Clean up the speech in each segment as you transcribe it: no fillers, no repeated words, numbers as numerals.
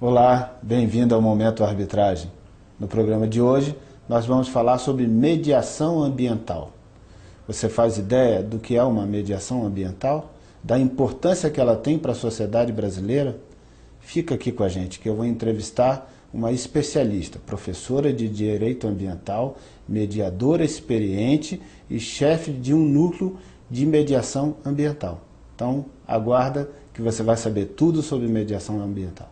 Olá, bem-vindo ao Momento Arbitragem. No programa de hoje, nós vamos falar sobre mediação ambiental. Você faz ideia do que é uma mediação ambiental? Da importância que ela tem para a sociedade brasileira? Fica aqui com a gente, que eu vou entrevistar uma especialista, professora de Direito Ambiental, mediadora experiente e chefe de um núcleo de mediação ambiental. Então, aguarda que você vai saber tudo sobre mediação ambiental.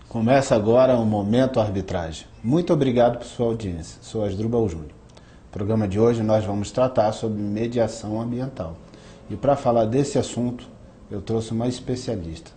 Começa agora o Momento Arbitragem. Muito obrigado por sua audiência. Sou Asdrubal Júnior. No programa de hoje nós vamos tratar sobre mediação ambiental. E para falar desse assunto, eu trouxe uma especialista,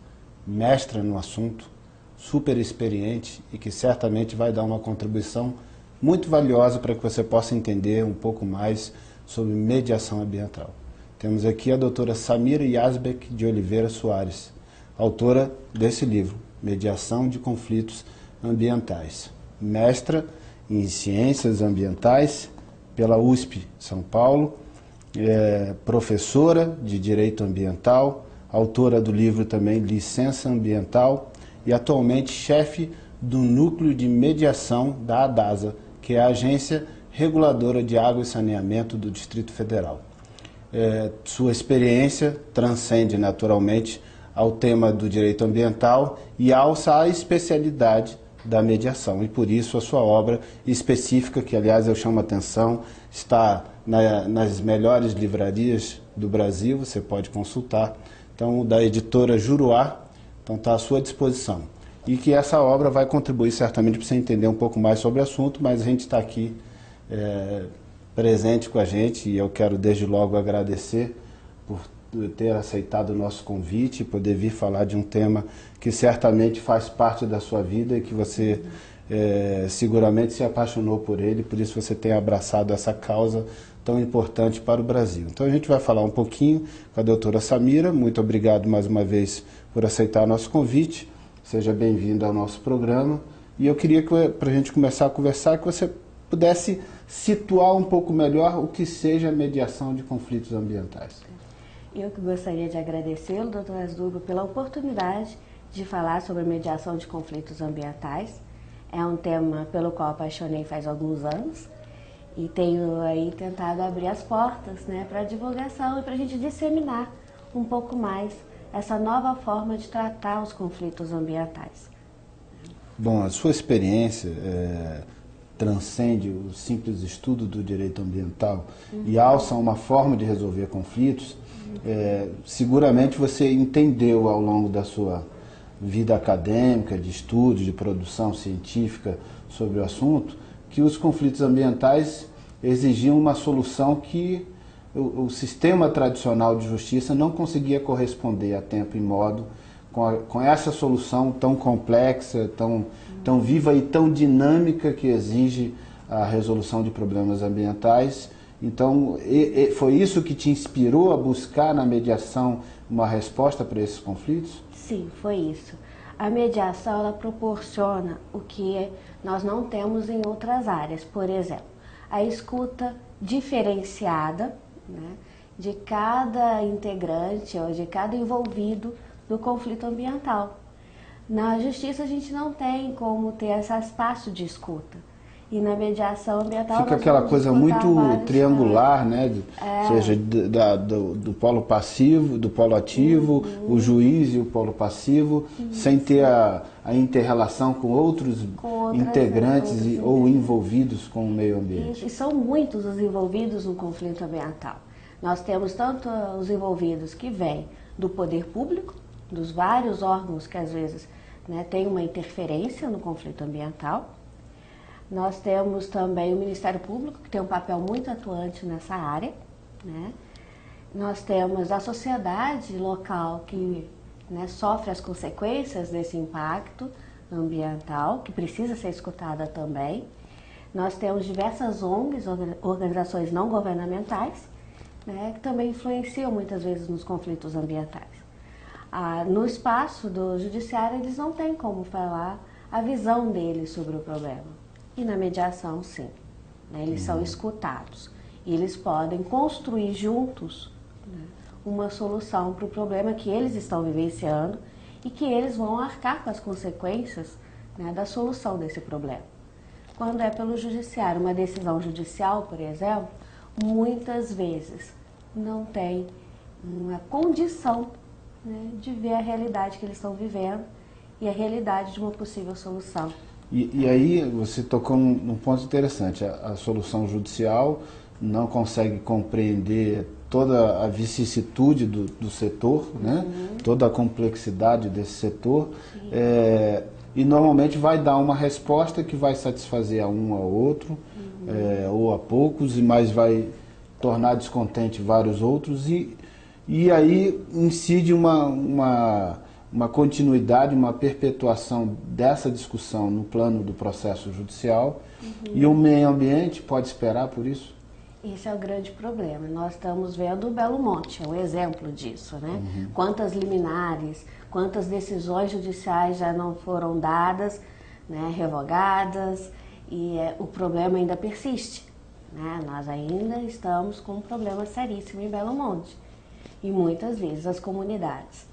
mestra no assunto, super experiente e que certamente vai dar uma contribuição muito valiosa para que você possa entender um pouco mais sobre mediação ambiental. Temos aqui a doutora Samira Yazbek de Oliveira Soares, autora desse livro, Mediação de Conflitos Ambientais. Mestra em Ciências Ambientais pela USP São Paulo, professora de Direito Ambiental, autora do livro também Licença Ambiental e atualmente chefe do Núcleo de Mediação da ADASA, que é a Agência Reguladora de Água e Saneamento do Distrito Federal. Sua experiência transcende naturalmente ao tema do direito ambiental e alça a especialidade da mediação. E por isso a sua obra específica, que aliás eu chamo a atenção, está nas melhores livrarias do Brasil, você pode consultar. Então, da editora Juruá, então está à sua disposição. E que essa obra vai contribuir certamente para você entender um pouco mais sobre o assunto, mas a gente está aqui presente com a gente e eu quero desde logo agradecer por ter aceitado o nosso convite e poder vir falar de um tema que certamente faz parte da sua vida e que você seguramente se apaixonou por ele, por isso você tem abraçado essa causa tão importante para o Brasil. Então a gente vai falar um pouquinho com a doutora Samira. Muito obrigado mais uma vez por aceitar o nosso convite. Seja bem-vindo ao nosso programa. E eu queria que, para a gente começar a conversar, que você pudesse situar um pouco melhor o que seja a mediação de conflitos ambientais. Eu que gostaria de agradecê-lo, doutor Asdrubal, pela oportunidade de falar sobre a mediação de conflitos ambientais. É um tema pelo qual apaixonei faz alguns anos e tenho aí tentado abrir as portas, para a divulgação e para a gente disseminar um pouco mais essa nova forma de tratar os conflitos ambientais. Bom, a sua experiência transcende o simples estudo do direito ambiental e alça uma forma de resolver conflitos. Seguramente você entendeu ao longo da sua vida acadêmica, de estudo, de produção científica sobre o assunto, que os conflitos ambientais exigiam uma solução que o sistema tradicional de justiça não conseguia corresponder a tempo e modo com essa solução tão complexa, tão viva e tão dinâmica que exige a resolução de problemas ambientais. Então, foi isso que te inspirou a buscar na mediação uma resposta para esses conflitos? Sim, foi isso. A mediação, ela proporciona o que nós não temos em outras áreas. Por exemplo, a escuta diferenciada, de cada integrante ou de cada envolvido do conflito ambiental. Na justiça, a gente não tem como ter esse espaço de escuta. E na mediação ambiental fica aquela coisa muito triangular, ou seja, do polo passivo, do polo ativo, o juiz e o polo passivo, sem ter a inter-relação com outros integrantes ou envolvidos com o meio ambiente. E são muitos os envolvidos no conflito ambiental. Nós temos tanto os envolvidos que vêm do poder público, dos vários órgãos que às vezes têm uma interferência no conflito ambiental. Nós temos também o Ministério Público, que tem um papel muito atuante nessa área. Nós temos a sociedade local, que sofre as consequências desse impacto ambiental, que precisa ser escutada também. Nós temos diversas ONGs, organizações não governamentais, que também influenciam muitas vezes nos conflitos ambientais. No espaço do judiciário, eles não têm como falar a visão deles sobre o problema. E na mediação, sim. Eles são escutados. E eles podem construir juntos, né, uma solução para o problema que eles estão vivenciando e que eles vão arcar com as consequências, né, da solução desse problema. Quando é pelo judiciário, uma decisão judicial, por exemplo, muitas vezes não tem uma condição, né, de ver a realidade que eles estão vivendo e a realidade de uma possível solução. E aí você tocou num ponto interessante. A solução judicial não consegue compreender toda a vicissitude do setor, né? Toda a complexidade desse setor, e normalmente vai dar uma resposta que vai satisfazer a um ou outro, ou a poucos, mas vai tornar descontente vários outros, e aí incide uma continuidade, uma perpetuação dessa discussão no plano do processo judicial, e o meio ambiente pode esperar por isso? Esse é o grande problema. Nós estamos vendo o Belo Monte, é um exemplo disso, né? Quantas liminares, quantas decisões judiciais já não foram dadas, né, revogadas, e o problema ainda persiste, né? Nós ainda estamos com um problema seríssimo em Belo Monte. E muitas vezes as comunidades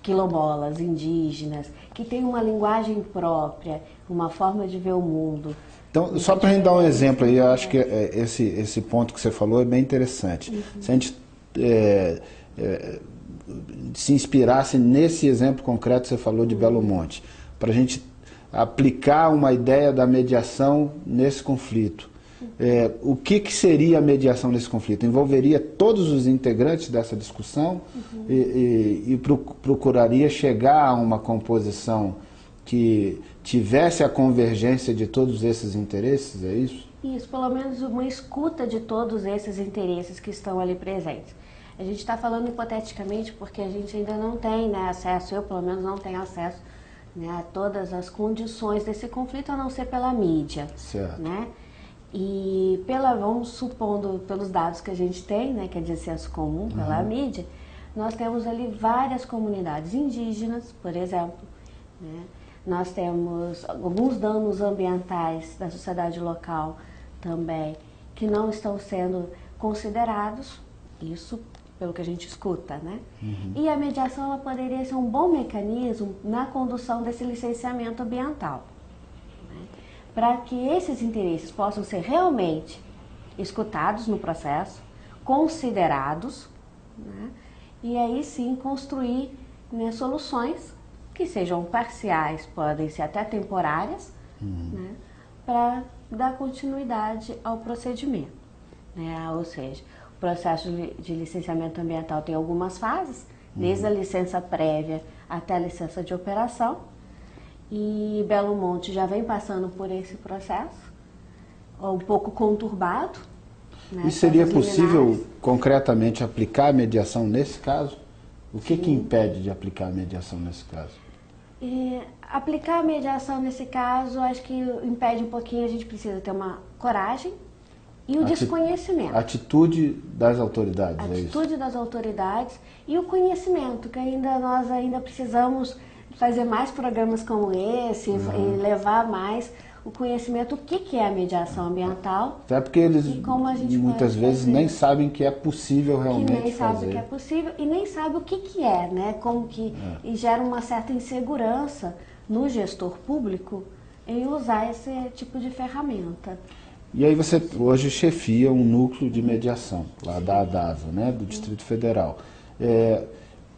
quilombolas, indígenas, que têm uma linguagem própria, uma forma de ver o mundo. Então, só para a gente dar um exemplo aí, eu acho que esse ponto que você falou é bem interessante. Se a gente se inspirasse nesse exemplo concreto que você falou de Belo Monte, para a gente aplicar uma ideia da mediação nesse conflito, o que seria a mediação nesse conflito? Envolveria todos os integrantes dessa discussão e procuraria chegar a uma composição que tivesse a convergência de todos esses interesses, é isso? Isso, pelo menos uma escuta de todos esses interesses que estão ali presentes. A gente está falando hipoteticamente porque a gente ainda não tem, né, acesso, eu pelo menos não tenho acesso, né, a todas as condições desse conflito, a não ser pela mídia. Certo. Né? E vamos supondo, pelos dados que a gente tem, né, que é de senso comum, pela mídia, nós temos ali várias comunidades indígenas, por exemplo, né? Nós temos alguns danos ambientais da sociedade local também, que não estão sendo considerados, isso pelo que a gente escuta, né? E a mediação ela poderia ser um bom mecanismo na condução desse licenciamento ambiental, né? Para que esses interesses possam ser realmente escutados no processo, considerados, né? E aí sim construir, né, soluções que sejam parciais, podem ser até temporárias, né, para dar continuidade ao procedimento, né? Ou seja, o processo de licenciamento ambiental tem algumas fases, desde a licença prévia até a licença de operação, e Belo Monte já vem passando por esse processo, um pouco conturbado. Né, e seria possível concretamente aplicar a mediação nesse caso? O que impede de aplicar a mediação nesse caso? Aplicar a mediação nesse caso, acho que impede um pouquinho, a gente precisa ter uma coragem e o desconhecimento. Atitude das autoridades, é isso? Atitude das autoridades e o conhecimento, que nós ainda precisamos fazer mais programas como esse e levar mais o conhecimento, o que é a mediação ambiental. Até porque eles muitas vezes nem sabem que é possível realmente fazer. Que nem sabem que é possível e nem sabem o que é, né? Como que e gera uma certa insegurança no gestor público em usar esse tipo de ferramenta. E aí você hoje chefia um núcleo de mediação lá da ADASA, né, do Distrito Federal.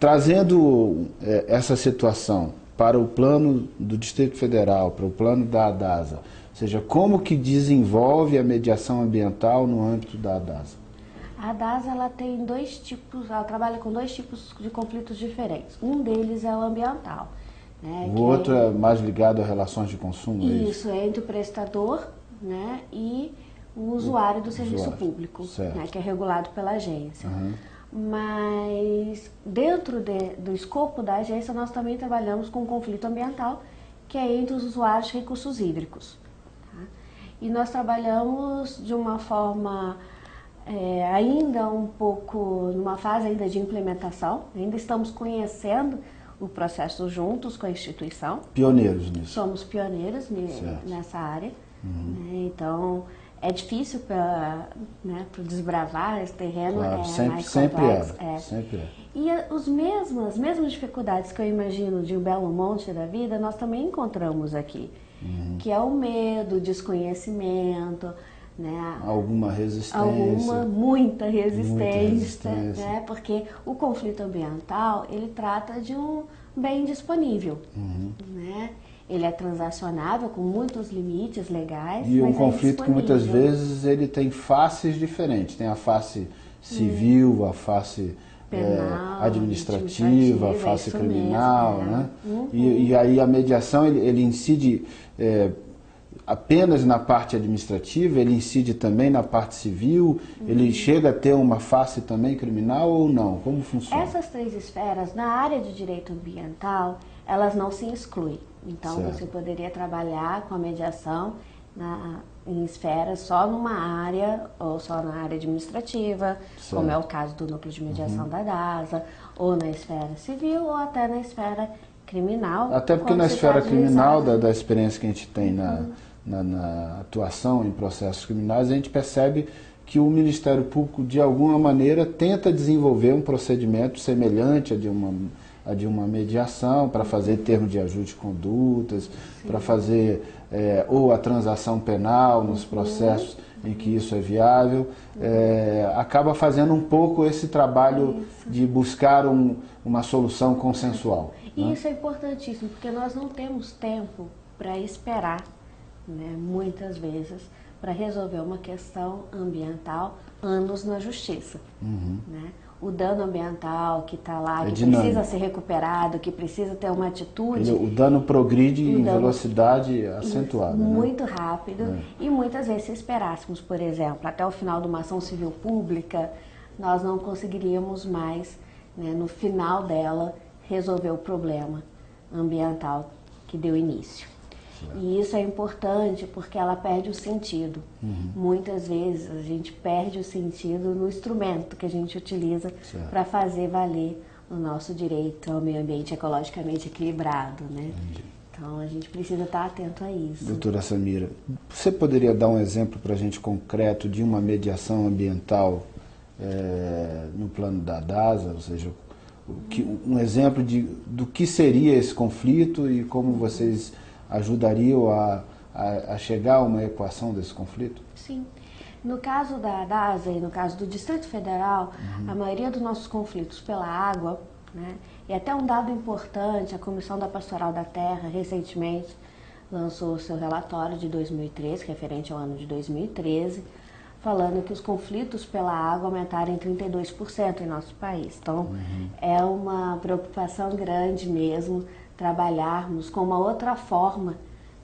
Trazendo essa situação para o plano do Distrito Federal, para o plano da ADASA, ou seja, como que desenvolve a mediação ambiental no âmbito da ADASA? A ADASA ela tem dois tipos, ela trabalha com dois tipos de conflitos diferentes. Um deles é o ambiental, né, o outro é mais ligado a relações de consumo? Isso, é entre o prestador, né, e o usuário do serviço público, né, que é regulado pela agência. Mas dentro do escopo da agência nós também trabalhamos com conflito ambiental, que é entre os usuários de recursos hídricos. Tá? E nós trabalhamos de uma forma ainda um pouco, numa fase ainda de implementação, ainda estamos conhecendo o processo juntos com a instituição. Pioneiros nisso. Somos pioneiros nessa área. Né? Então, É difícil para, né, para desbravar esse terreno, Claro, mais sempre complexo. sempre é. E as mesmas dificuldades que eu imagino de um Belo Monte da vida, nós também encontramos aqui. Que é o medo, o desconhecimento, né? Alguma resistência. Muita resistência, Muita resistência. né? Porque o conflito ambiental, ele trata de um bem disponível, né? Ele é transacionável com muitos limites legais, E um mas conflito que muitas vezes ele tem faces diferentes. Tem a face civil, a face penal, administrativa, a face criminal, mesmo, né? E aí a mediação ele incide apenas na parte administrativa, ele incide também na parte civil, ele chega a ter uma face também criminal ou não? Como funciona? Essas 3 esferas, na área de direito ambiental, elas não se excluem. Então, Certo. você poderia trabalhar com a mediação em esferas só numa área, ou só na área administrativa, Certo. como é o caso do núcleo de mediação da DASA, ou na esfera civil, ou até na esfera criminal. Até porque como na se esfera faz criminal, juizado. da experiência que a gente tem na atuação em processos criminais, a gente percebe que o Ministério Público, de alguma maneira, tenta desenvolver um procedimento semelhante a de uma mediação, para fazer termo de ajuste de condutas, para fazer ou a transação penal nos processos em que isso é viável, acaba fazendo um pouco esse trabalho de buscar uma solução consensual. E né? isso é importantíssimo, porque nós não temos tempo para esperar, né, muitas vezes, para resolver uma questão ambiental, anos na justiça. Né? O dano ambiental que está lá, que dinâmico. precisa ser recuperado, que precisa ter uma atitude. O dano progride em dano- velocidade acentuada. Muito rápido. E muitas vezes, se esperássemos, por exemplo, até o final de uma ação civil pública, nós não conseguiríamos mais, né, no final dela, resolver o problema ambiental que deu início. E isso é importante porque ela perde o sentido. Muitas vezes a gente perde o sentido no instrumento que a gente utiliza para fazer valer o nosso direito ao meio ambiente ecologicamente equilibrado, né? Então a gente precisa estar atento a isso. Doutora Samira, você poderia dar um exemplo para a gente concreto de uma mediação ambiental no plano da DASA, ou seja, um exemplo do que seria esse conflito e como vocês ajudariam a chegar a uma equação desse conflito? Sim. No caso da DASA e no caso do Distrito Federal, a maioria dos nossos conflitos pela água, né, e até um dado importante, a Comissão da Pastoral da Terra recentemente lançou o seu relatório de 2013, referente ao ano de 2013, falando que os conflitos pela água aumentaram em 32% em nosso país. Então, é uma preocupação grande mesmo trabalharmos com uma outra forma,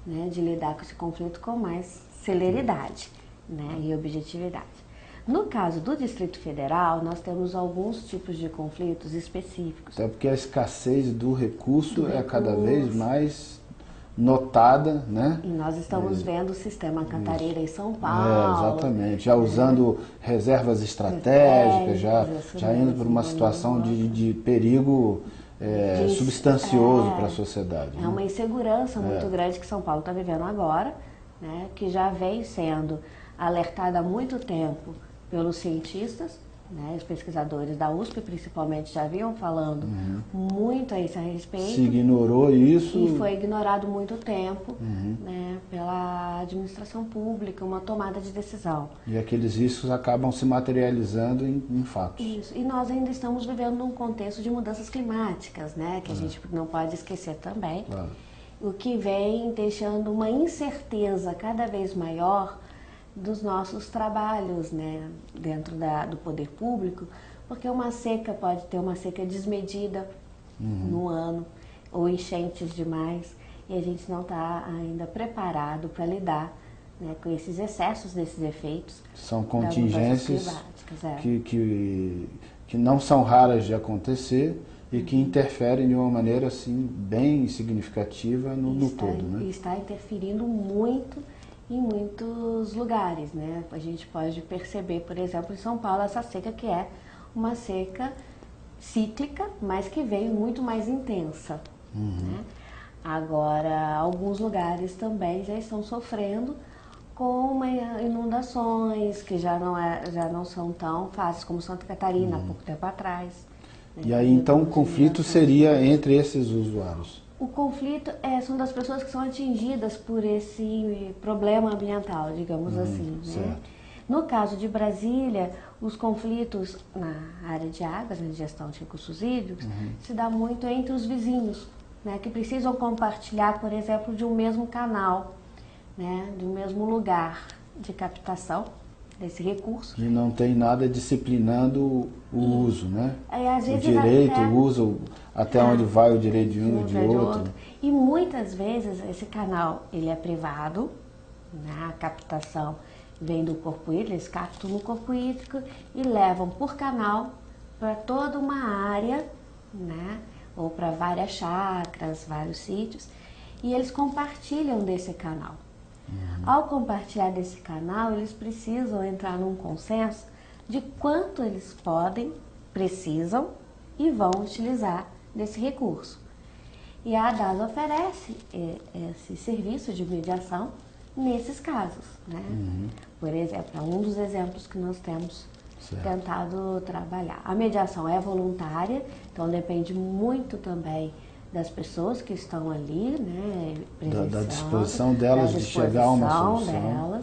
né, de lidar com esse conflito com mais celeridade, né, e objetividade. No caso do Distrito Federal, nós temos alguns tipos de conflitos específicos. Até porque a escassez do recurso é cada vez mais notada, né? E nós estamos vendo o sistema Cantareira em São Paulo. Exatamente, já usando reservas estratégicas, já indo para uma situação de perigo substancioso para a sociedade. É uma insegurança muito grande que São Paulo está vivendo agora, né, que já vem sendo alertada há muito tempo pelos cientistas, né, os pesquisadores da USP principalmente já vinham falando muito a isso a respeito. Se ignorou isso. E foi ignorado muito tempo, né, pela administração pública, uma tomada de decisão. E aqueles riscos acabam se materializando em fatos. Isso. E nós ainda estamos vivendo num contexto de mudanças climáticas, né, que a gente não pode esquecer também. Claro. O que vem deixando uma incerteza cada vez maior dos nossos trabalhos, né, dentro do poder público, porque uma seca pode ter uma seca desmedida no ano, ou enchentes demais, e a gente não está ainda preparado para lidar, né, com esses excessos desses efeitos. São contingências climáticas, que não são raras de acontecer e que interferem de uma maneira assim, bem significativa no todo. Né? E está interferindo muito em muitos lugares, né? A gente pode perceber, por exemplo, em São Paulo, essa seca que é uma seca cíclica, mas que veio muito mais intensa. Né? Agora, alguns lugares também já estão sofrendo com inundações que já não são tão fáceis como Santa Catarina, há pouco tempo atrás. Né? E aí então o conflito seria entre esses usuários? O conflito são das pessoas que são atingidas por esse problema ambiental, digamos assim. Né? No caso de Brasília, os conflitos na área de águas, na gestão de recursos hídricos, se dá muito entre os vizinhos, né, que precisam compartilhar, por exemplo, de um mesmo canal, né, de um mesmo lugar de captação desse recurso. E não tem nada disciplinando o uso, né? Às vezes o direito, o uso, até onde vai o direito de um e de outro. E muitas vezes esse canal ele é privado, né, a captação vem do corpo hídrico, eles captam no corpo hídrico e levam por canal para toda uma área, né, ou para várias chácaras, vários sítios, e eles compartilham desse canal. Ao compartilhar desse canal, eles precisam entrar num consenso de quanto eles podem, precisam e vão utilizar desse recurso. E a ADAS oferece esse serviço de mediação nesses casos, né? Por exemplo, é um dos exemplos que nós temos tentado trabalhar. A mediação é voluntária, então depende muito também das pessoas que estão ali, né, da disposição delas de chegar a uma solução.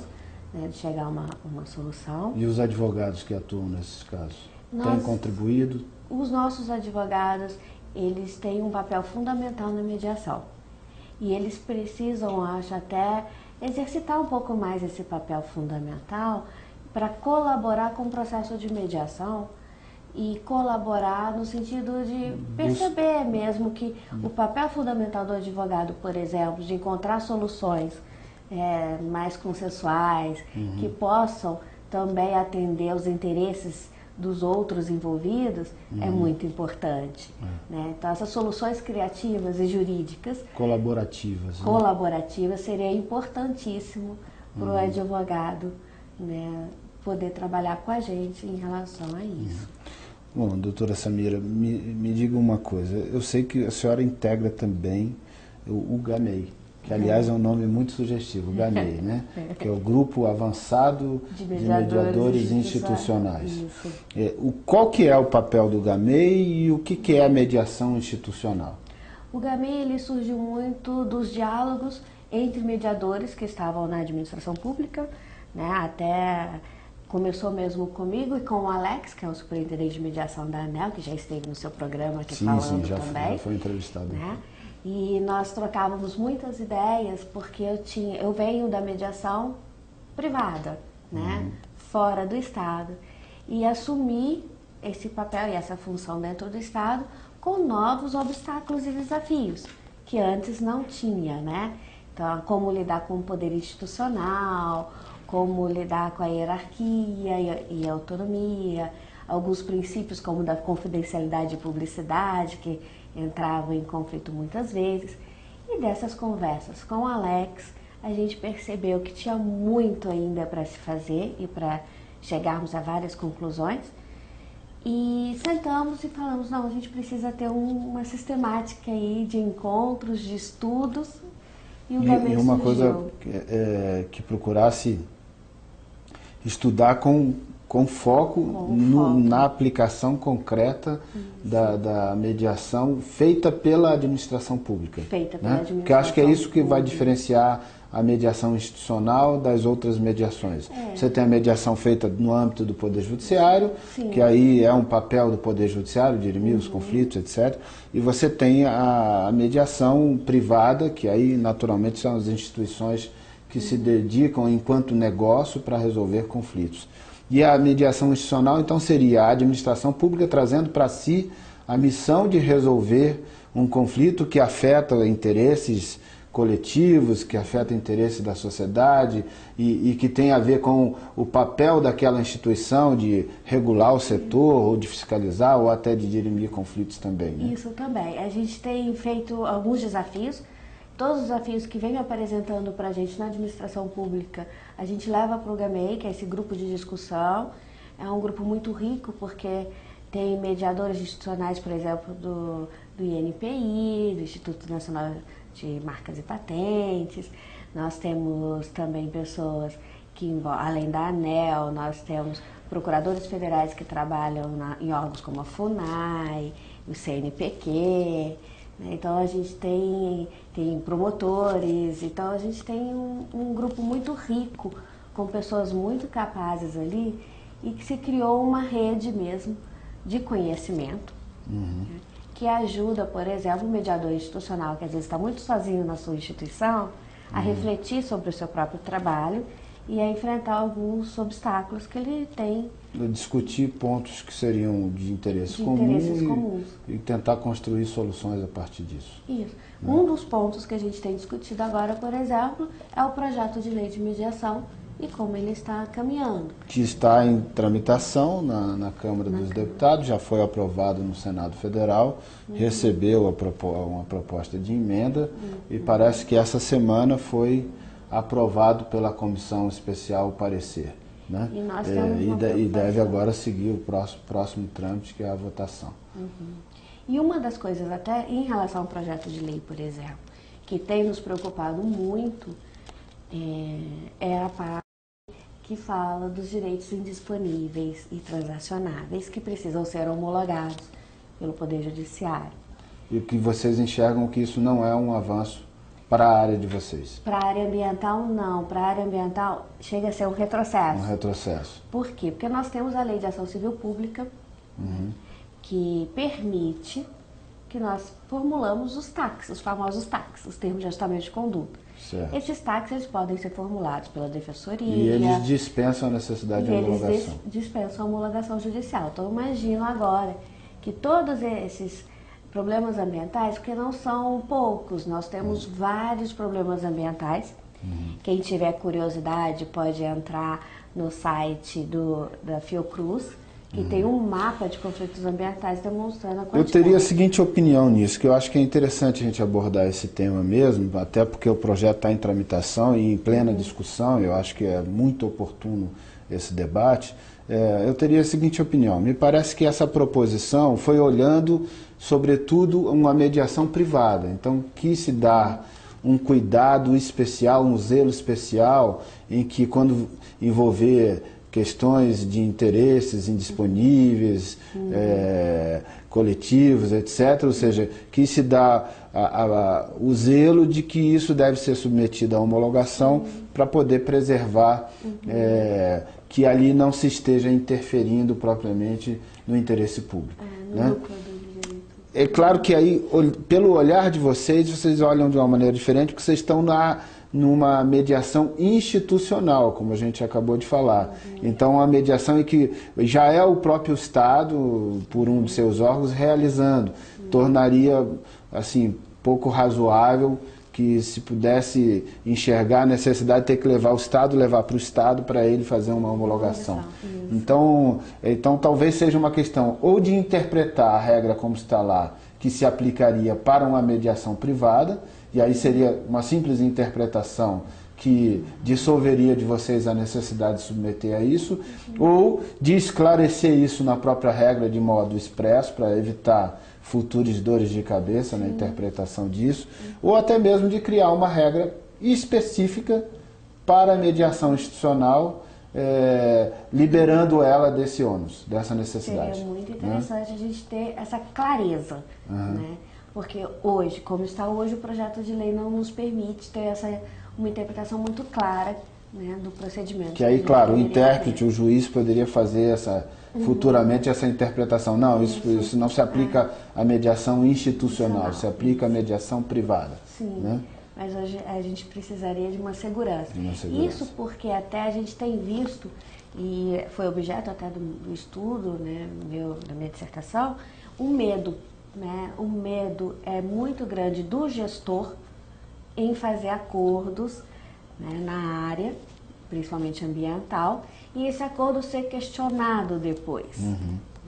Né, de chegar a uma solução. E os advogados que atuam nesses casos? Têm contribuído? Os nossos advogados, eles têm um papel fundamental na mediação. E eles precisam, acho, até exercitar um pouco mais esse papel fundamental para colaborar com o processo de mediação e colaborar no sentido de perceber mesmo que o papel fundamental do advogado, por exemplo, de encontrar soluções mais consensuais, que possam também atender os interesses dos outros envolvidos, é muito importante. Né? Então, essas soluções criativas e jurídicas colaborativas, né? Seria importantíssimo para o advogado, né, poder trabalhar com a gente em relação a isso. Bom, doutora Samira, me diga uma coisa. Eu sei que a senhora integra também o GAMEI, que aliás é um nome muito sugestivo, o GAMEI, né? Que é o Grupo Avançado de Mediadores Institucionais. Qual que é o papel do GAMEI e o que é a mediação institucional? O GAMEI ele surgiu muito dos diálogos entre mediadores que estavam na administração pública, né? Até começou mesmo comigo e com o Alex, que é o superintendente de mediação da ANEEL, que já esteve no seu programa aqui falando também. Já foi entrevistado. Né? E nós trocávamos muitas ideias, porque eu venho da mediação privada, né? Fora do Estado, e assumi esse papel e essa função dentro do Estado com novos obstáculos e desafios, que antes não tinha, né? Então, como lidar com o poder institucional, como lidar com a hierarquia e a autonomia, alguns princípios como da confidencialidade e publicidade, que entravam em conflito muitas vezes. E dessas conversas com o Alex, a gente percebeu que tinha muito ainda para se fazer e para chegarmos a várias conclusões. E sentamos e falamos, não, a gente precisa ter uma sistemática aí de encontros, de estudos. E uma coisa que procurasse estudar com foco na aplicação concreta da mediação feita pela administração pública. Porque acho que é isso que vai diferenciar a mediação institucional das outras mediações. Você tem a mediação feita no âmbito do Poder Judiciário, que aí é um papel do Poder Judiciário, dirimir os conflitos, etc. E você tem a mediação privada, que aí naturalmente são as instituições que se dedicam enquanto negócio para resolver conflitos. E a mediação institucional, então, seria a administração pública trazendo para si a missão de resolver um conflito que afeta interesses coletivos, que afeta o interesse da sociedade e que tem a ver com o papel daquela instituição de regular o setor, ou de fiscalizar, ou até de dirimir conflitos também. Né? Isso também. A gente tem feito alguns desafios. Todos os desafios que vem apresentando para a gente na administração pública, a gente leva para o GAMEI, que é esse grupo de discussão. É um grupo muito rico, porque tem mediadores institucionais, por exemplo, do INPI, do Instituto Nacional de marcas e patentes, nós temos também pessoas que, além da ANEEL, nós temos procuradores federais que trabalham em órgãos como a FUNAI, o CNPq, né? Então a gente tem promotores, então a gente tem um grupo muito rico, com pessoas muito capazes ali, e que se criou uma rede mesmo de conhecimento, né? Que ajuda, por exemplo, o mediador institucional, que às vezes está muito sozinho na sua instituição, a refletir sobre o seu próprio trabalho e a enfrentar alguns obstáculos que ele tem. Discutir pontos que seriam de interesse comum e tentar construir soluções a partir disso. Isso. Um dos pontos que a gente tem discutido agora, por exemplo, é o projeto de lei de mediação e como ele está caminhando. Que está em tramitação na Câmara dos Deputados, já foi aprovado no Senado Federal, recebeu uma proposta de emenda e parece que essa semana foi aprovado pela Comissão Especial o parecer. Né? E nós temos e deve agora seguir o próximo trâmite, que é a votação. E uma das coisas, até em relação ao projeto de lei, por exemplo, que tem nos preocupado muito, é a parte que fala dos direitos indisponíveis e transacionáveis que precisam ser homologados pelo Poder Judiciário. E que vocês enxergam que isso não é um avanço para a área de vocês? Para a área ambiental, não. Para a área ambiental, chega a ser um retrocesso. Um retrocesso. Por quê? Porque nós temos a Lei de Ação Civil Pública, que permite que nós formulamos os TACs, os famosos TACs, os termos de ajustamento de conduta. Certo. Esses TACs eles podem ser formulados pela Defensoria. E eles dispensam a necessidade de homologação. Eles dispensam a homologação judicial. Então, imagino agora que todos esses problemas ambientais, porque não são poucos, nós temos vários problemas ambientais. Quem tiver curiosidade pode entrar no site da Fiocruz, que tem um mapa de conflitos ambientais demonstrando a quantidade. Eu teria a seguinte opinião nisso, que eu acho que é interessante a gente abordar esse tema mesmo, até porque o projeto está em tramitação e em plena discussão, eu acho que é muito oportuno esse debate. Eu teria a seguinte opinião, me parece que essa proposição foi olhando, sobretudo, uma mediação privada, então quis se dar um cuidado especial, um zelo especial, em que quando envolver questões de interesses indisponíveis, coletivos, etc., ou seja, quis se dar o zelo de que isso deve ser submetido à homologação para poder preservar que ali não se esteja interferindo propriamente no interesse público. Né? É claro que aí, pelo olhar de vocês olham de uma maneira diferente, porque vocês estão numa mediação institucional, como a gente acabou de falar. Então, a mediação em que já é o próprio Estado, por um de seus órgãos, realizando. Tornaria, assim, pouco razoável que se pudesse enxergar a necessidade de ter que levar o Estado, levar para o Estado para ele fazer uma homologação. Então, talvez seja uma questão ou de interpretar a regra como está lá, que se aplicaria para uma mediação privada, e aí seria uma simples interpretação que dissolveria de vocês a necessidade de submeter a isso, ou de esclarecer isso na própria regra de modo expresso, para evitar futuras dores de cabeça na interpretação disso, ou até mesmo de criar uma regra específica para a mediação institucional, liberando ela desse ônus, dessa necessidade. Seria muito interessante a gente ter essa clareza, né? Porque hoje, como está hoje, o projeto de lei não nos permite ter uma interpretação muito clara, né, do procedimento. Que aí, claro, o intérprete, o juiz poderia fazer futuramente essa interpretação. Não, isso não se aplica à mediação institucional, se aplica à mediação privada. Sim, né? Mas hoje a gente precisaria de uma segurança. Isso porque até a gente tem visto, e foi objeto até do estudo, né, da minha dissertação, o medo. Né? O medo é muito grande do gestor em fazer acordos, né, na área, principalmente ambiental, e esse acordo ser questionado depois.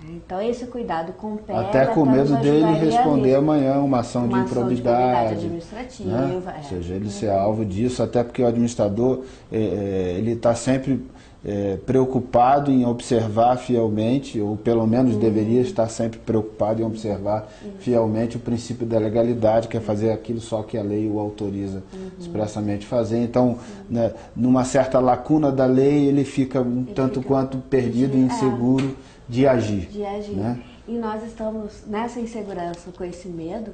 Então esse cuidado com o PEA até com medo dele responder amanhã uma ação de improbidade administrativa, né? Ou seja, ele ser alvo disso, até porque o administrador ele está sempre preocupado em observar fielmente, ou pelo menos deveria estar sempre preocupado em observar fielmente o princípio da legalidade, que é fazer aquilo só que a lei o autoriza expressamente fazer. Então, né, numa certa lacuna da lei, ele fica tanto quanto perdido e inseguro de agir. Né? E nós estamos, nessa insegurança, com esse medo,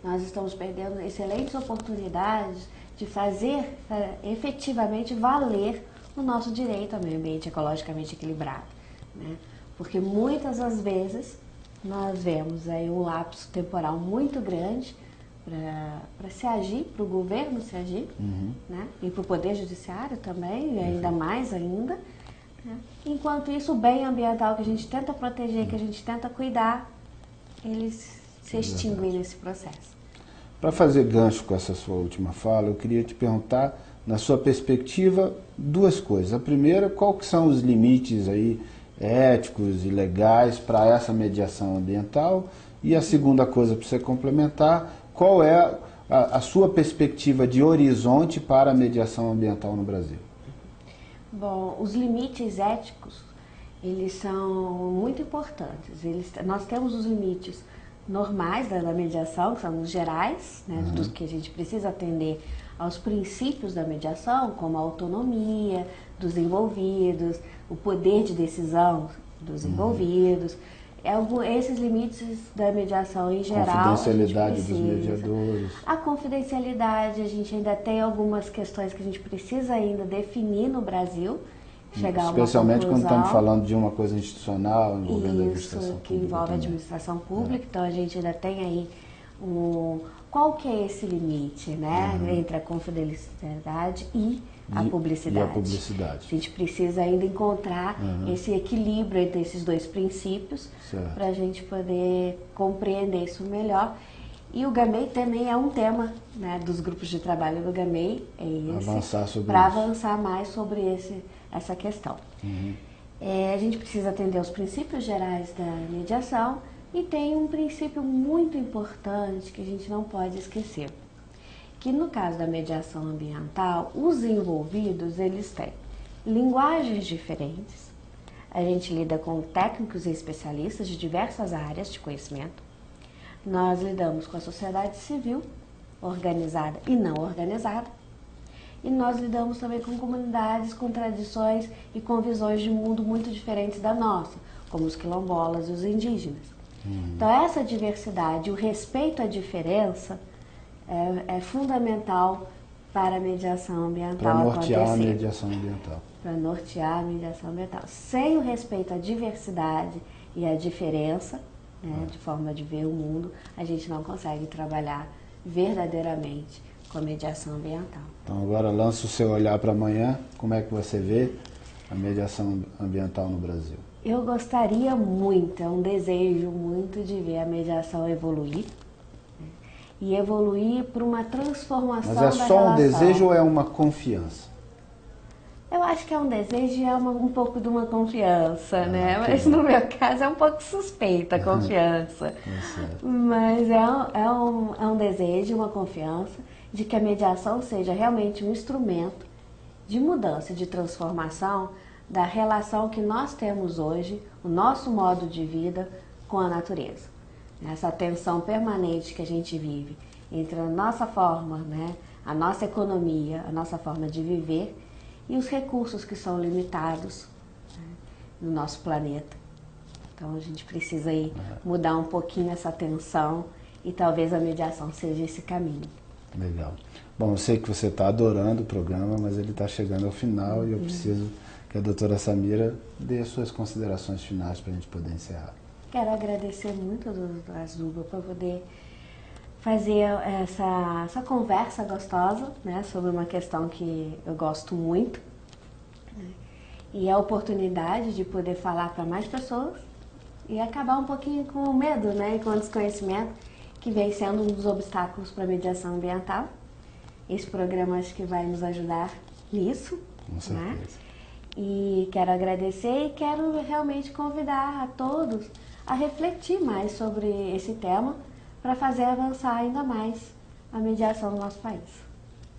nós estamos perdendo excelentes oportunidades de fazer efetivamente valer o nosso direito ao meio ambiente ecologicamente equilibrado. Né? Porque muitas das vezes nós vemos aí um lapso temporal muito grande para se agir, para o governo se agir, né? E para o Poder Judiciário também, e ainda mais ainda. Né? Enquanto isso, o bem ambiental que a gente tenta proteger, que a gente tenta cuidar, eles se extinguem nesse processo. Para fazer gancho com essa sua última fala, eu queria te perguntar, na sua perspectiva, duas coisas. A primeira, quais que são os limites aí éticos e legais para essa mediação ambiental? E a segunda coisa, para você complementar, qual é a sua perspectiva de horizonte para a mediação ambiental no Brasil? Bom, os limites éticos, eles são muito importantes. Nós temos os limites normais da mediação, que são os gerais, né, dos que a gente precisa atender aos princípios da mediação, como a autonomia dos envolvidos, o poder de decisão dos envolvidos. Esses limites da mediação em geral. Confidencialidade dos mediadores. A confidencialidade, a gente ainda tem algumas questões que a gente precisa ainda definir no Brasil. Especialmente quando estamos falando de uma coisa institucional envolvendo a administração pública. Que envolve a administração pública, então a gente ainda tem aí qual que é esse limite, né, entre a confidencialidade e a publicidade. E a publicidade. A gente precisa ainda encontrar esse equilíbrio entre esses dois princípios para a gente poder compreender isso melhor. E o GAMEI também é um tema, né, dos grupos de trabalho do GAMEI, para avançar mais sobre essa questão. A gente precisa atender aos princípios gerais da mediação e tem um princípio muito importante que a gente não pode esquecer, que no caso da mediação ambiental, os envolvidos, eles têm linguagens diferentes, a gente lida com técnicos e especialistas de diversas áreas de conhecimento, nós lidamos com a sociedade civil, organizada e não organizada, e nós lidamos também com comunidades com tradições e com visões de mundo muito diferentes da nossa, como os quilombolas e os indígenas. Então essa diversidade, o respeito à diferença é fundamental para a mediação ambiental acontecer. Para nortear a mediação ambiental. Para nortear a mediação ambiental. Sem o respeito à diversidade e à diferença, né, de forma de ver o mundo, a gente não consegue trabalhar verdadeiramente com a mediação ambiental. Então agora lança o seu olhar para amanhã, como é que você vê a mediação ambiental no Brasil? Eu gostaria muito, é um desejo muito de ver a mediação evoluir, né, e evoluir para uma transformação da relação. Mas é só um desejo ou é uma confiança? Eu acho que é um desejo e é um pouco de uma confiança, né? Mas no meu caso é um pouco suspeita a confiança. Mas é um desejo, uma confiança de que a mediação seja realmente um instrumento de mudança, de transformação da relação que nós temos hoje, o nosso modo de vida com a natureza. Essa tensão permanente que a gente vive entre a nossa forma, né, a nossa economia, a nossa forma de viver e os recursos que são limitados, né, no nosso planeta. Então a gente precisa aí mudar um pouquinho essa tensão e talvez a mediação seja esse caminho. Legal. Bom, eu sei que você está adorando o programa, mas ele está chegando ao final e eu preciso que a doutora Samira dê as suas considerações finais para a gente poder encerrar. Quero agradecer muito a Zuba por poder fazer essa conversa gostosa, né, sobre uma questão que eu gosto muito, né, e a oportunidade de poder falar para mais pessoas e acabar um pouquinho com o medo, né, e com o desconhecimento que vem sendo um dos obstáculos para a mediação ambiental. Esse programa acho que vai nos ajudar nisso. Com certeza. Né? E quero agradecer e quero realmente convidar a todos a refletir mais sobre esse tema para fazer avançar ainda mais a mediação no nosso país.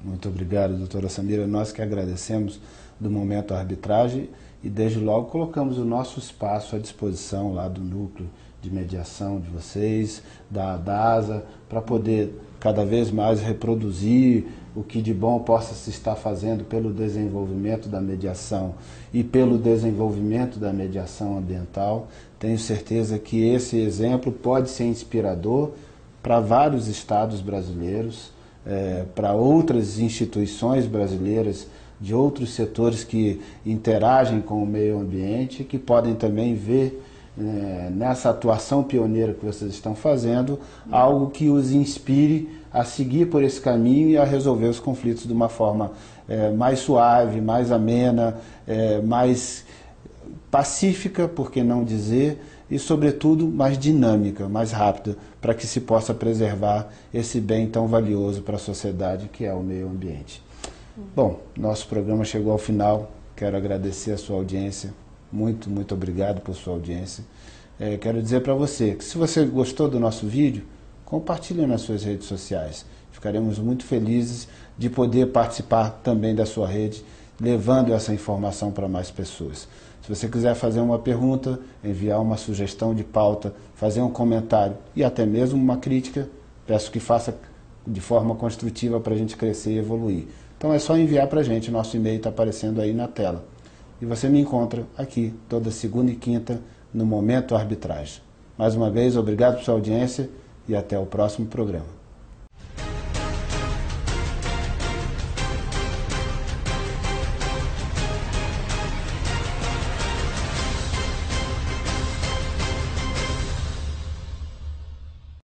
Muito obrigado, doutora Samira. Nós que agradecemos do Momento Arbitragem e desde logo colocamos o nosso espaço à disposição lá do núcleo de mediação de vocês, da ASA, para poder cada vez mais reproduzir o que de bom possa se estar fazendo pelo desenvolvimento da mediação e pelo desenvolvimento da mediação ambiental. Tenho certeza que esse exemplo pode ser inspirador para vários estados brasileiros, para outras instituições brasileiras de outros setores que interagem com o meio ambiente, que podem também ver nessa atuação pioneira que vocês estão fazendo, algo que os inspire a seguir por esse caminho e a resolver os conflitos de uma forma mais suave, mais amena, mais pacífica, por que não dizer, e sobretudo mais dinâmica, mais rápida, para que se possa preservar esse bem tão valioso para a sociedade que é o meio ambiente. Bom, nosso programa chegou ao final, quero agradecer a sua audiência. Muito, muito obrigado por sua audiência. Quero dizer para você que se você gostou do nosso vídeo, compartilhe nas suas redes sociais. Ficaremos muito felizes de poder participar também da sua rede, levando essa informação para mais pessoas. Se você quiser fazer uma pergunta, enviar uma sugestão de pauta, fazer um comentário e até mesmo uma crítica, peço que faça de forma construtiva para a gente crescer e evoluir. Então é só enviar para a gente, nosso e-mail está aparecendo aí na tela. E você me encontra aqui, toda segunda e quinta, no Momento Arbitragem. Mais uma vez, obrigado por sua audiência e até o próximo programa.